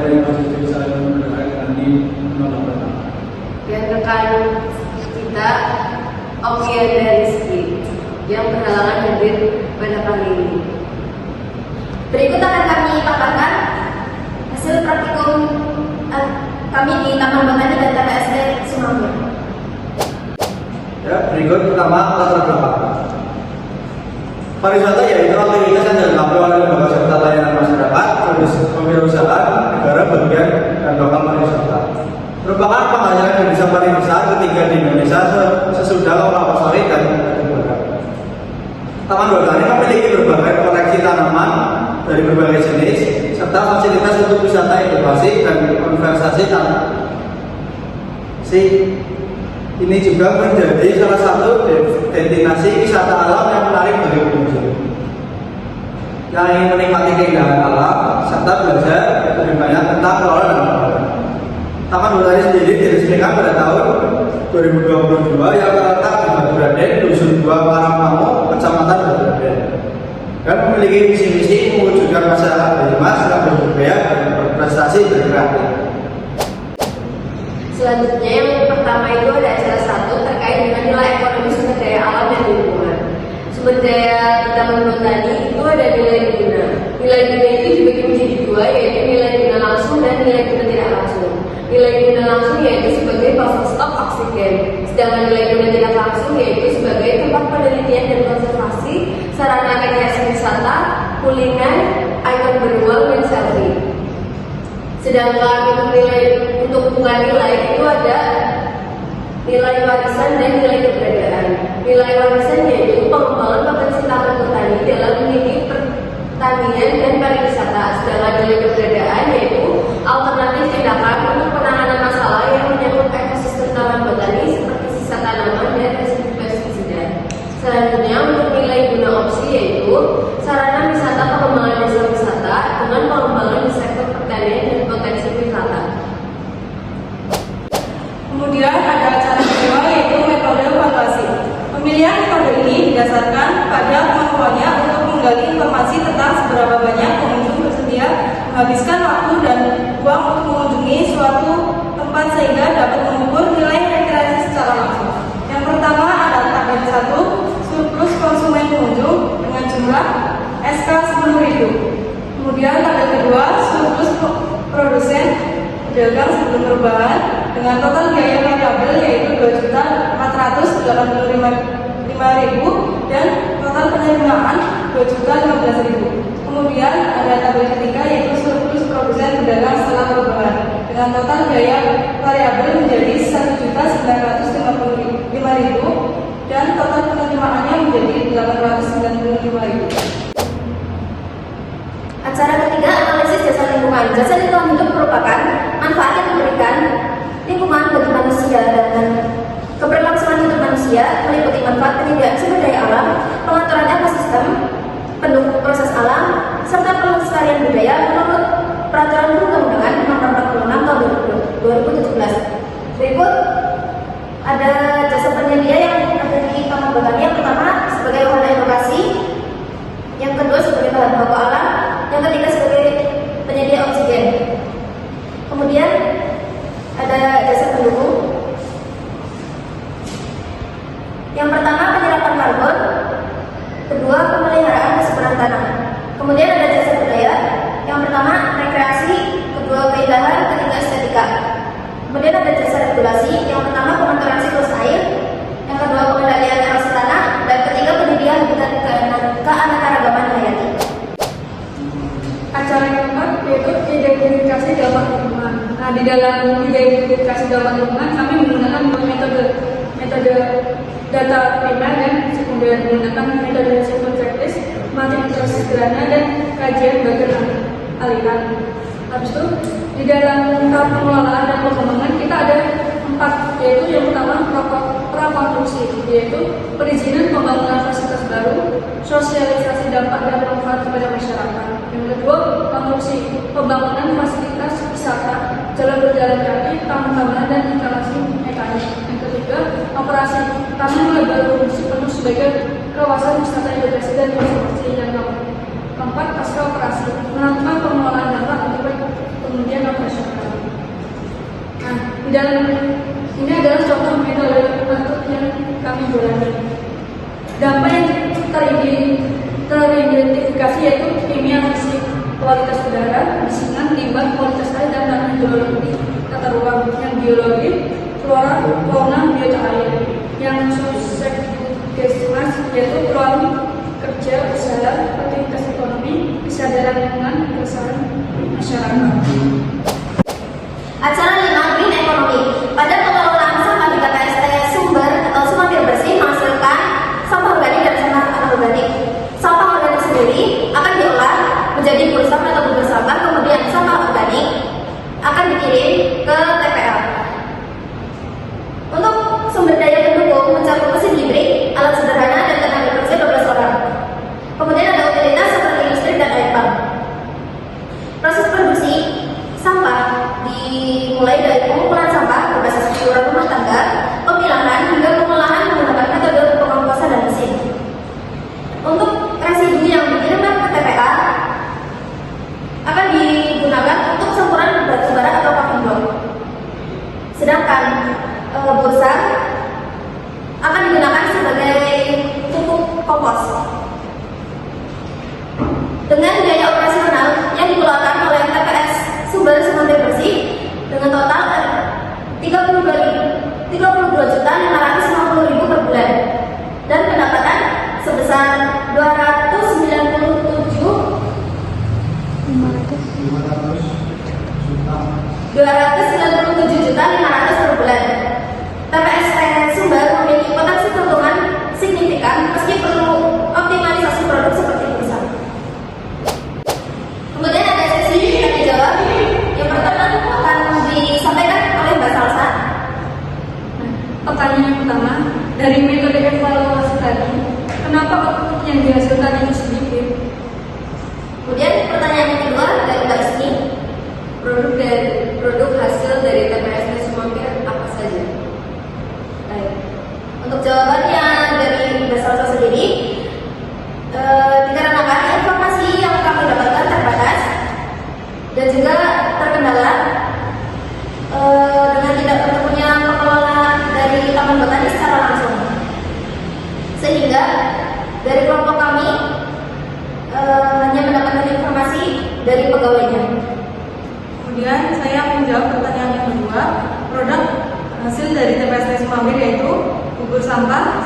dari konstitusi saya mengenai di nomor pertama. Yang rekan kita Okian Rizky yang berhalangan hadir pada kali ini. Berikut akan kami paparkan hasil praktikum kami di Taman Botani dan TPSD Sumangga. Ya, berikut pertama latar belakang. Pariwisata yaitu aktivitas yang dilakukan oleh lembaga serta layanan masyarakat, kewirausahaan, negara bagian dan lokal pariwisata. Merupakan penghasil yang bisa paling besar ketiga di Indonesia sesudah Laut Sawit dan Bogor. Taman Botani memiliki berbagai koleksi tanaman dari berbagai jenis serta fasilitas untuk wisata edukasi dan konservasi tanaman. Ini juga menjadi salah satu destinasi wisata alam yang menarik bagi pengunjung yang ingin menikmati keindahan alam serta belajar lebih banyak tentang flora dan fauna. Taman Botani sendiri diresmikan pada tahun 2022 yang terletak di Baturadèn, Dusun 2, Karangmangu, Kecamatan Baturadèn, dan memiliki misi-misi mewujudkan masyarakat Banyumas yang berbudaya dan berprestasi berkreatif. Selanjutnya yang pertama itu ada acara 1 terkait dengan nilai ekonomi sumber daya alam dan lingkungan. Sumber daya di Taman Botani itu ada nilai guna. Nilai guna itu dibagi menjadi 2, yaitu nilai guna langsung dan nilai guna tidak langsung. Nilai guna langsung yaitu sebagai buffer stok oksigen, sedangkan nilai guna tidak langsung yaitu sebagai tempat penelitian dan konservasi, sarana rekreasi wisata, kuliner, ikon beruang dan selfie. Sedangkan untuk bunga nilai itu ada nilai warisan dan nilai keberadaan. Nilai warisan yaitu pengembangan potensi Taman Botani dalam mendidik pertanian dan pariwisata. Sedangkan nilai keberadaan yaitu alternatif tindakan untuk penanganan masalah yang menyangkut ekosistem Taman Botani seperti sisa tanaman dan residu pestisida. Selanjutnya untuk nilai guna opsi yaitu sarana wisata pengembangan desa wisata dengan pengembangan di sektor pertanian dan potensi wisata. Kemudian ada acara kedua yaitu metode evaluasi. Pemilihan metode ini didasarkan pada kemampuannya untuk menggali informasi tentang seberapa banyak pengunjung bersedia menghabiskan waktu dan uang untuk mengunjungi suatu tempat sehingga dapat mengukur nilai rekreasi secara langsung. Yang pertama ada target 1, surplus konsumen pengunjung dengan jumlah SK 10.000. Kemudian target kedua, surplus produsen pedagang sebelum perubahan dengan total biaya variabel yaitu 2.485.000 dan total penerimaan 2.015.000. Kemudian ada tabel ketiga yaitu surplus produsen pedagang setelah perubahan dengan total biaya variabel menjadi 1.955.000 dan total penerimaannya menjadi 895.000. Acara ketiga, analisis jasa lingkungan. Jasa lingkungan hidup merupakan manfaat yang diberikan lingkungan bagi manusia dan keberlangsungan hidup manusia meliputi manfaat penyediaan sumber daya alam, pengaturan ekosistem, pendukung proses alam, serta pelestarian budaya menurut Peraturan Perundang-undangan Nomor 46 Tahun 2017. Berikut ada jasa penyedia yang ada di Taman Botani. Yang pertama sebagai wahana edukasi, yang kedua sebagai bahan baku alam, yang ketiga sebagai penyedia oksigen. Kemudian ada jasa pendukung. Yang pertama penyerapan karbon, kedua pemeliharaan kesuburan tanah. Kemudian ada jasa budaya. Yang pertama rekreasi, kedua keindahan, ketiga estetika. Kemudian ada jasa regulasi. Yang pertama pengaturan siklus air, yang kedua pengendalian erosi tanah, dan ketiga penyedia habitat keanekaragaman hayati. Acara yang keempat yaitu identifikasi dampak lingkungan. Nah, di dalam identifikasi dampak lingkungan kami menggunakan metode data primer dan sekunder, menggunakan metode simple checklist, multiplitas sederhana dan kajian bagian aliran. Habis itu di dalam tahap pengelolaan dan pengembangan kita ada 4, yaitu yang pertama prakonstruksi, yaitu perizinan pembangunan fasilitas baru, sosialisasi dampak dan manfaat kepada masyarakat. Yang kedua, konstruksi pembangunan fasilitas wisata, jalan berjalan kaki, taman-taman dan instalasi mekanik. Yang ketiga, operasi taman lebar fungsi penuh sebagai kawasan wisata edukasi dan informasi. Yang keempat, pasca operasi, melakukan pengelolaan dampak untuk kemudian di dalam ini adalah contoh metode yang kami jalani. Dampak yang teridentifikasi yaitu kimia, fisik, kualitas udara, bisinan, limbah, kualitas air, dan tanah hidrologi, tata ruang, yang biologi, flora, fauna, biota air, yang subsektivitas yaitu peluang kerja, usaha, aktivitas ekonomi, kesadaran lingkungan, keresahan masyarakat. Acara 5 Green Economy. Pada pengelolaan sampah di TPST sumber atau sumber bersih menghasilkan sampah organik dan sampah anorganik. Sampah organik sendiri akan diolah menjadi bubur sampah atau bubur sampah, kemudian sampah organik akan dikirim ke TPA. Untuk sumber daya pendukung mencakup mesin listrik, alat sederhana, dan tenaga kerja 12 orang. Kemudian ada utilitas seperti listrik dan air pump. Proses produksi sampah dimulai dari pengumpulan sampah berbasis iuran rumah tangga, pemilahan, hingga pengolahan menggunakan metode pengomposan dan mesin. Untuk residu yang dikirimkan ke TPA akan digunakan untuk campuran batu bara atau paving block. Sedangkan busa akan digunakan sebagai pupuk kompos. Dengan biaya operasional yang dikeluarkan oleh TPS Sumber Sumber Bersih dengan total 32.550.000 per bulan dan pendapatan sebesar 297.500 per bulan. TPS Sumber memiliki potensi keuntungan signifikan meski perlu optimalisasi produk seperti busa. Kemudian ada sesi tanya jawab. Yang pertama akan disampaikan oleh Mbak Salsa. Pertanyaan yang pertama, dari metode evaluasi tadi, kenapa yang dihasilkan itu sedikit? Kemudian pertanyaan yang kedua dari Mbak Isni. Produk hasil dari TPS Sumber apa saja? Baik. Untuk jawabannya dari Mbak Salsa sendiri, dikarenakan informasi yang kami dapatkan terbatas dan juga terkendala dengan tidak bertemunya pengelola dari Taman Botani secara langsung, sehingga dari kelompok kami hanya mendapatkan informasi dari pegawainya. Kemudian saya menjawab pertanyaan yang kedua. Produk hasil dari TPS Sumber yaitu bubur sampah,